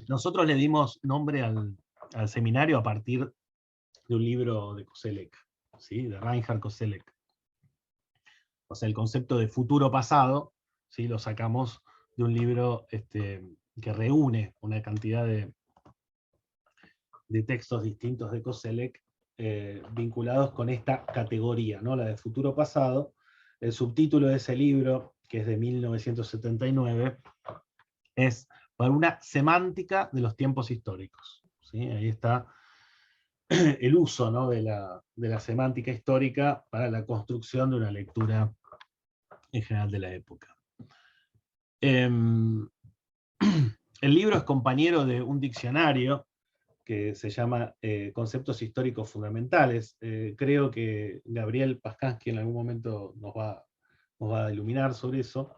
Nosotros le dimos nombre al seminario a partir de un libro de Koselleck, ¿sí? De Reinhard Koselleck. O sea, el concepto de futuro pasado, ¿sí? Lo sacamos de un libro que reúne una cantidad de textos distintos de Koselleck vinculados con esta categoría, ¿no? La de futuro pasado. El subtítulo de ese libro, que es de 1979, es para una semántica de los tiempos históricos. ¿Sí? Ahí está el uso, ¿no? de la semántica histórica para la construcción de una lectura en general de la época. El libro es compañero de un diccionario que se llama Conceptos Históricos Fundamentales. Creo que Gabriel Paskansky en algún momento nos va a iluminar sobre eso.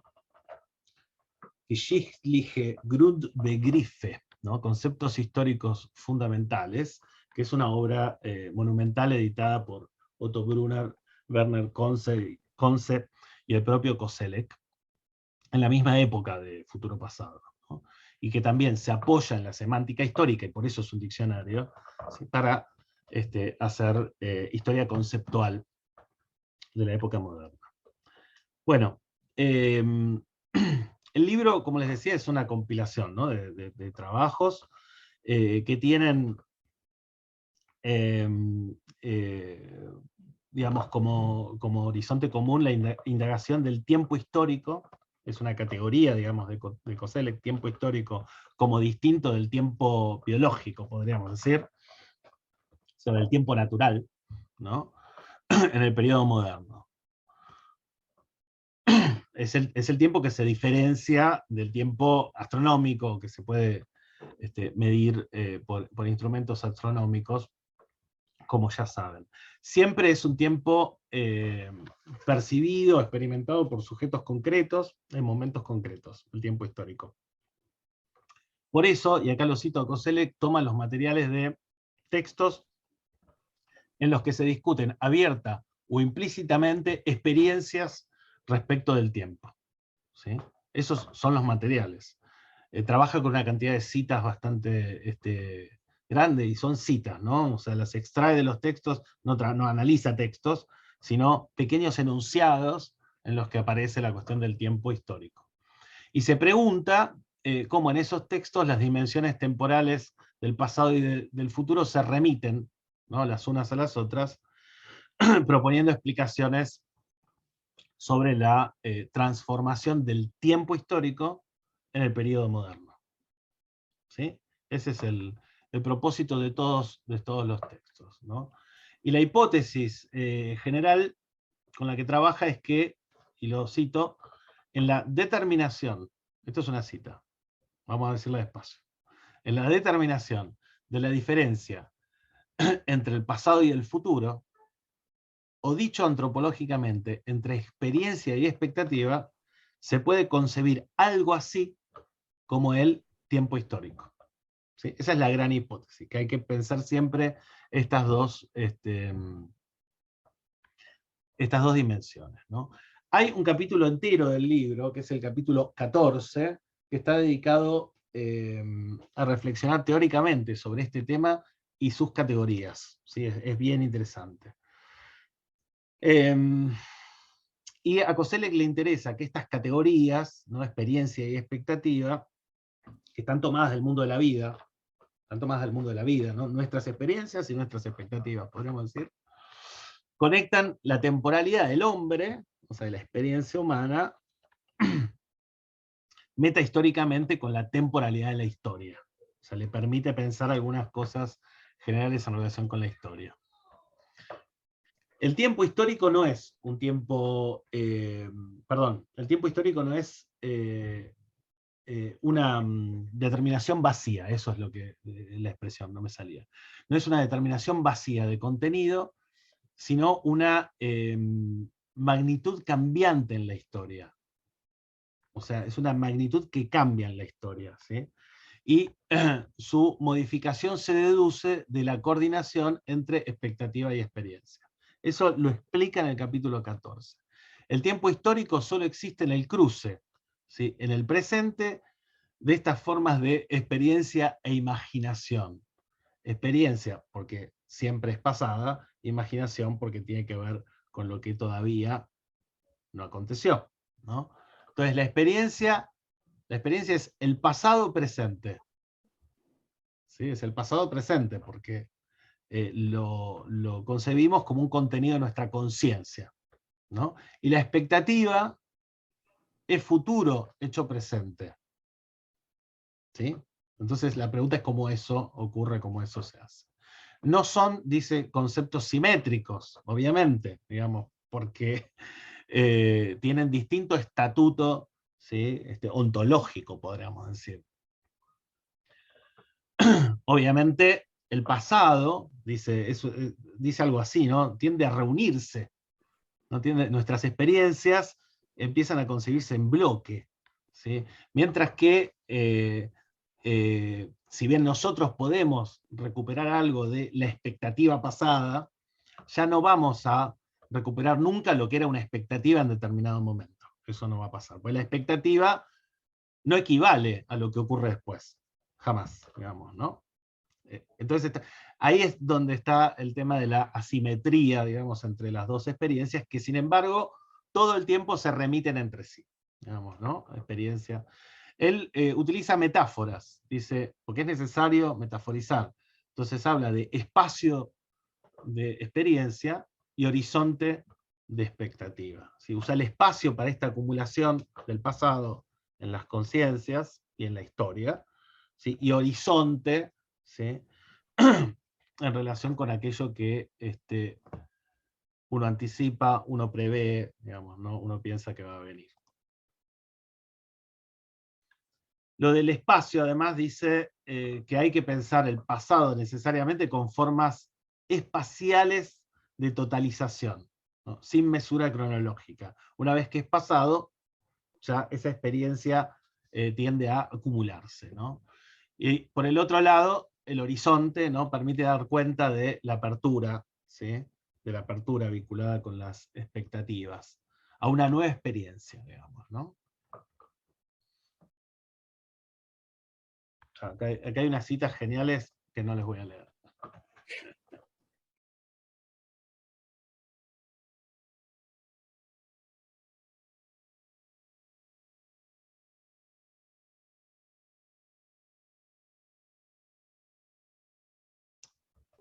Geschichtliche Grundbegriffe, ¿no? Conceptos históricos fundamentales, que es una obra monumental editada por Otto Brunner, Werner Conze y el propio Koselleck, en la misma época de Futuro Pasado, ¿no? Y que también se apoya en la semántica histórica, y por eso es un diccionario, ¿sí? Para hacer historia conceptual de la época moderna. Bueno, el libro, como les decía, es una compilación, ¿no? de trabajos que tienen, eh, eh, digamos, como horizonte común la indagación del tiempo histórico. Es una categoría, digamos, de Koselleck, tiempo histórico como distinto del tiempo biológico, podríamos decir, sobre el tiempo natural, ¿no? En el periodo moderno. Es el tiempo que se diferencia del tiempo astronómico, que se puede medir por instrumentos astronómicos, como ya saben. Siempre es un tiempo percibido, experimentado por sujetos concretos, en momentos concretos, el tiempo histórico. Por eso, y acá lo cito a Koselleck, toma los materiales de textos en los que se discuten abierta o implícitamente experiencias respecto del tiempo. ¿Sí? Esos son los materiales. Trabaja con una cantidad de citas bastante grande, y son citas, ¿no? O sea, las extrae de los textos, no analiza textos, sino pequeños enunciados en los que aparece la cuestión del tiempo histórico. Y se pregunta cómo en esos textos las dimensiones temporales del pasado y del futuro se remiten, ¿no? Las unas a las otras, proponiendo explicaciones sobre la transformación del tiempo histórico en el periodo moderno. ¿Sí? Ese es el propósito de todos los textos, ¿no? Y la hipótesis general con la que trabaja es que, y lo cito, en la determinación, esto es una cita, vamos a decirla despacio, en la determinación de la diferencia entre el pasado y el futuro, o dicho antropológicamente, entre experiencia y expectativa, se puede concebir algo así como el tiempo histórico. ¿Sí? Esa es la gran hipótesis, que hay que pensar siempre estas dos dimensiones, ¿no? Hay un capítulo entero del libro, que es el capítulo 14, que está dedicado a reflexionar teóricamente sobre este tema y sus categorías. ¿Sí? Es bien interesante. Y a Koselleck le interesa que estas categorías, ¿no? Experiencia y expectativa, que están tomadas del mundo de la vida, ¿no? Nuestras experiencias y nuestras expectativas, podríamos decir, conectan la temporalidad del hombre, o sea, de la experiencia humana, metahistóricamente con la temporalidad de la historia. O sea, le permite pensar algunas cosas generales en relación con la historia. El tiempo histórico no es un tiempo, el tiempo histórico no es una determinación vacía, eso es lo que la expresión, no me salía. No es una determinación vacía de contenido, sino una magnitud cambiante en la historia. O sea, es una magnitud que cambia en la historia, ¿sí? Y su modificación se deduce de la coordinación entre expectativa y experiencia. Eso lo explica en el capítulo 14. El tiempo histórico solo existe en el cruce, ¿sí? En el presente de estas formas de experiencia e imaginación. Experiencia, porque siempre es pasada, imaginación, porque tiene que ver con lo que todavía no aconteció, ¿no? Entonces la experiencia es el pasado presente. ¿Sí? Es el pasado presente, porque lo concebimos como un contenido de nuestra conciencia, ¿no? Y la expectativa es futuro hecho presente. ¿Sí? Entonces la pregunta es cómo eso ocurre, cómo eso se hace. No son, dice, conceptos simétricos, obviamente, digamos, porque tienen distinto estatuto, ¿sí? Ontológico, podríamos decir. Obviamente, el pasado, dice, dice algo así, ¿no? Tiende a reunirse, ¿no? Nuestras experiencias empiezan a concebirse en bloque, ¿sí? Mientras que, si bien nosotros podemos recuperar algo de la expectativa pasada, ya no vamos a recuperar nunca lo que era una expectativa en determinado momento. Eso no va a pasar, porque la expectativa no equivale a lo que ocurre después, jamás, digamos, ¿no? Entonces, ahí es donde está el tema de la asimetría, digamos, entre las dos experiencias, que sin embargo, todo el tiempo se remiten entre sí, digamos, ¿no? Experiencia. Él utiliza metáforas, dice, porque es necesario metaforizar. Entonces habla de espacio de experiencia y horizonte de expectativa. ¿Sí? Usa el espacio para esta acumulación del pasado en las conciencias y en la historia, ¿sí? Y horizonte, ¿sí? En relación con aquello que uno anticipa, uno prevé, digamos, ¿no? Uno piensa que va a venir. Lo del espacio, además, dice que hay que pensar el pasado necesariamente con formas espaciales de totalización, ¿no? Sin mesura cronológica. Una vez que es pasado, ya esa experiencia tiende a acumularse, ¿no? Y por el otro lado, el horizonte, ¿no? Permite dar cuenta de la apertura, ¿sí? De la apertura vinculada con las expectativas, a una nueva experiencia, digamos, ¿no? Acá hay unas citas geniales que no les voy a leer.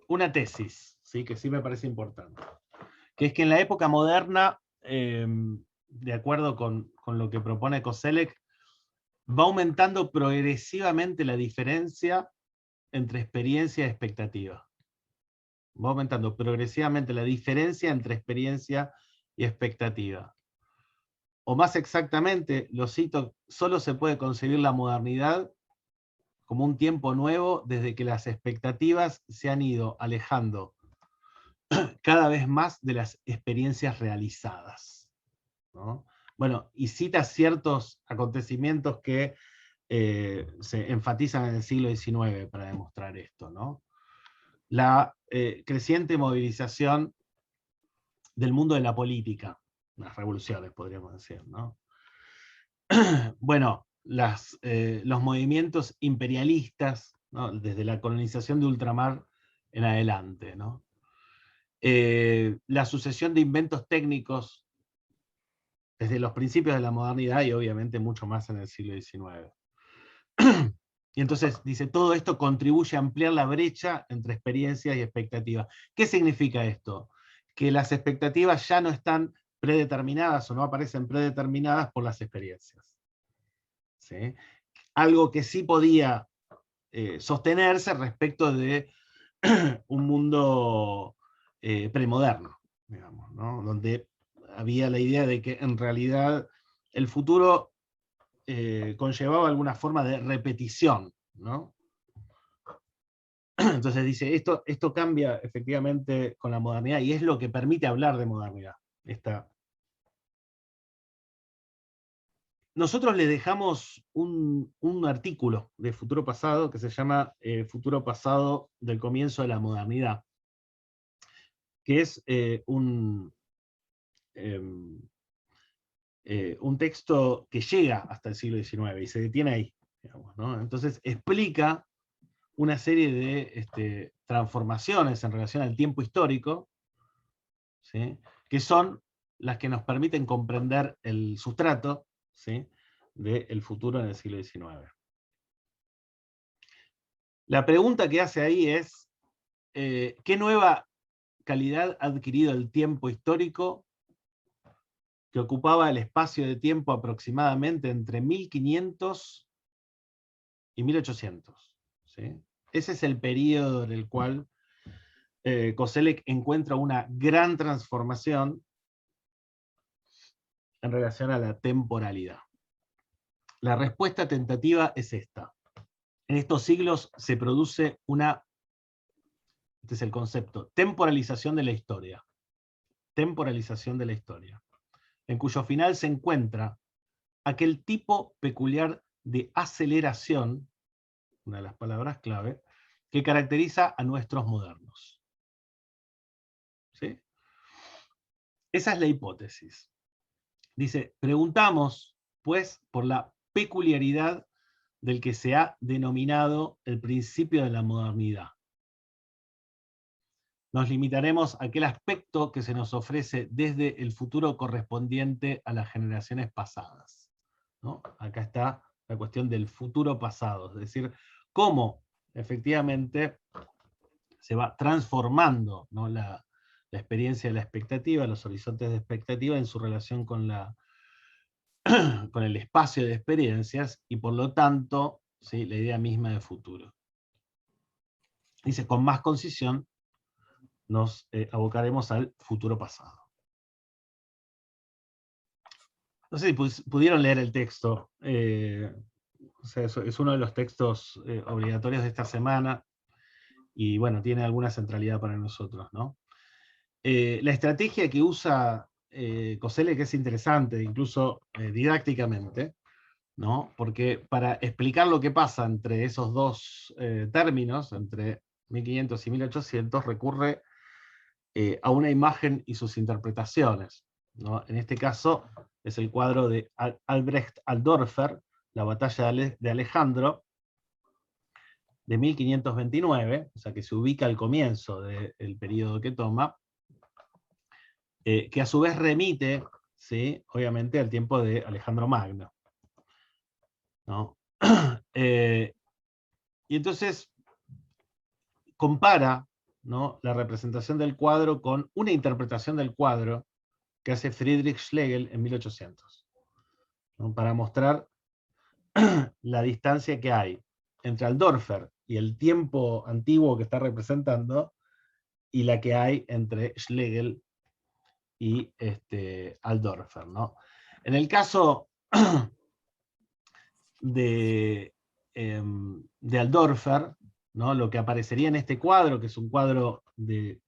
Una tesis, ¿sí? Que sí me parece importante, que es que en la época moderna, de acuerdo con lo que propone Koselleck, va aumentando progresivamente la diferencia entre experiencia y expectativa. Va aumentando progresivamente la diferencia entre experiencia y expectativa. O más exactamente, lo cito, solo se puede concebir la modernidad como un tiempo nuevo desde que las expectativas se han ido alejando cada vez más de las experiencias realizadas, ¿no? Bueno, y cita ciertos acontecimientos que se enfatizan en el siglo XIX para demostrar esto, ¿no? La creciente movilización del mundo de la política, las revoluciones podríamos decir, ¿no? Bueno, los movimientos imperialistas, ¿no? Desde la colonización de ultramar en adelante, ¿no? La sucesión de inventos técnicos desde los principios de la modernidad y obviamente mucho más en el siglo XIX. Y entonces dice, todo esto contribuye a ampliar la brecha entre experiencias y expectativas. ¿Qué significa esto? Que las expectativas ya no están predeterminadas o no aparecen predeterminadas por las experiencias, ¿sí? Algo que sí podía sostenerse respecto de un mundo premoderno, digamos, ¿no? Donde había la idea de que en realidad el futuro conllevaba alguna forma de repetición, ¿no? Entonces dice, esto cambia efectivamente con la modernidad y es lo que permite hablar de modernidad. Nosotros le dejamos un artículo de Futuro Pasado que se llama Futuro Pasado del comienzo de la modernidad, que es un texto que llega hasta el siglo XIX y se detiene ahí, digamos, ¿no? Entonces explica una serie de transformaciones en relación al tiempo histórico, ¿sí? Que son las que nos permiten comprender el sustrato, ¿sí? Del futuro en el siglo XIX. La pregunta que hace ahí es, ¿qué nueva calidad ha adquirido el tiempo histórico que ocupaba el espacio de tiempo aproximadamente entre 1500 y 1800? ¿Sí? Ese es el periodo en el cual Koselleck encuentra una gran transformación en relación a la temporalidad. La respuesta tentativa es esta. En estos siglos se produce una, este es el concepto, temporalización de la historia. Temporalización de la historia, en cuyo final se encuentra aquel tipo peculiar de aceleración, una de las palabras clave, que caracteriza a nuestros modernos. ¿Sí? Esa es la hipótesis. Dice, preguntamos, pues, por la peculiaridad del que se ha denominado el principio de la modernidad. Nos limitaremos a aquel aspecto que se nos ofrece desde el futuro correspondiente a las generaciones pasadas, ¿no? Acá está la cuestión del futuro pasado, es decir, cómo efectivamente se va transformando, ¿no? la experiencia de la expectativa, los horizontes de expectativa en su relación con con el espacio de experiencias y por lo tanto, ¿sí? La idea misma de futuro. Dice, con más concisión nos abocaremos al futuro pasado. No sé si pudieron leer el texto. O sea, es uno de los textos obligatorios de esta semana y bueno, tiene alguna centralidad para nosotros, ¿no? La estrategia que usa Koselleck es interesante, incluso didácticamente, ¿no? Porque para explicar lo que pasa entre esos dos términos, entre 1500 y 1800, recurre a una imagen y sus interpretaciones, ¿no? En este caso es el cuadro de Albrecht Alldorfer, La batalla de Alejandro, de 1529, o sea que se ubica al comienzo del periodo que toma, que a su vez remite, ¿sí? Obviamente, al tiempo de Alejandro Magno, ¿no? Y entonces compara, ¿no? La representación del cuadro con una interpretación del cuadro que hace Friedrich Schlegel en 1800, ¿no? Para mostrar la distancia que hay entre Alldorfer y el tiempo antiguo que está representando, y la que hay entre Schlegel y Alldorfer, ¿no? En el caso de Alldorfer, ¿no? Lo que aparecería en este cuadro, que es un cuadro de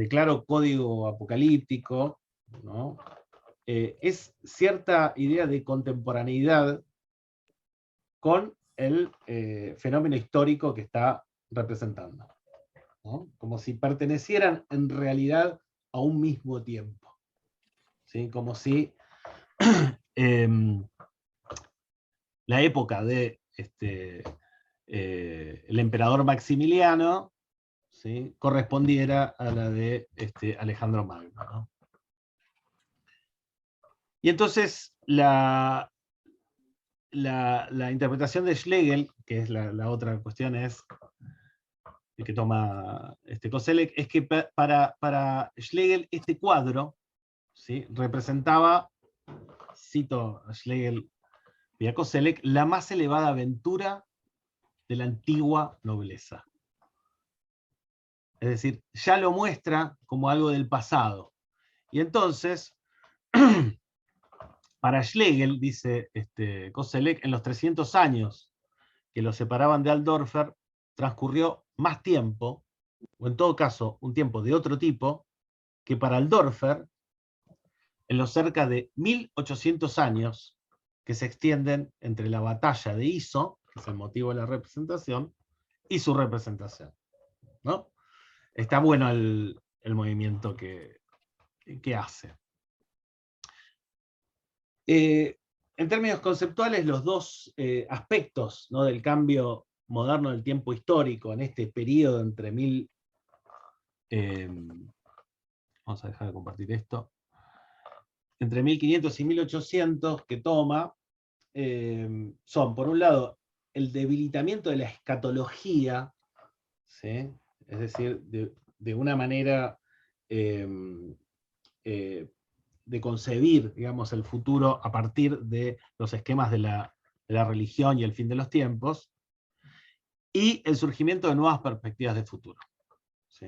claro código apocalíptico, ¿no? Es cierta idea de contemporaneidad con el fenómeno histórico que está representando, ¿no? Como si pertenecieran en realidad a un mismo tiempo, ¿sí? Como si la época de el emperador Maximiliano, ¿sí? Correspondiera a la de Alejandro Magno, ¿no? Y entonces la interpretación de Schlegel, que es la otra cuestión, es el que toma Koselleck, es que para Schlegel este cuadro, ¿sí? Representaba, cito a Schlegel y a Koselleck, la más elevada aventura de la antigua nobleza. Es decir, ya lo muestra como algo del pasado. Y entonces, para Schlegel, dice Koselleck, en los 300 años que lo separaban de Alldorfer, transcurrió más tiempo, o en todo caso, un tiempo de otro tipo, que para Alldorfer, en los cerca de 1800 años que se extienden entre la batalla de Iso, que es el motivo de la representación, y su representación, ¿no? Está bueno el movimiento que hace. En términos conceptuales, los dos aspectos, ¿no?, del cambio moderno del tiempo histórico en este periodo entre vamos a dejar de compartir esto, entre 1500 y 1800 que toma, son, por un lado, el debilitamiento de la escatología, ¿sí?, es decir, de una manera de concebir, digamos, el futuro a partir de los esquemas de la religión y el fin de los tiempos, y el surgimiento de nuevas perspectivas de futuro, ¿sí?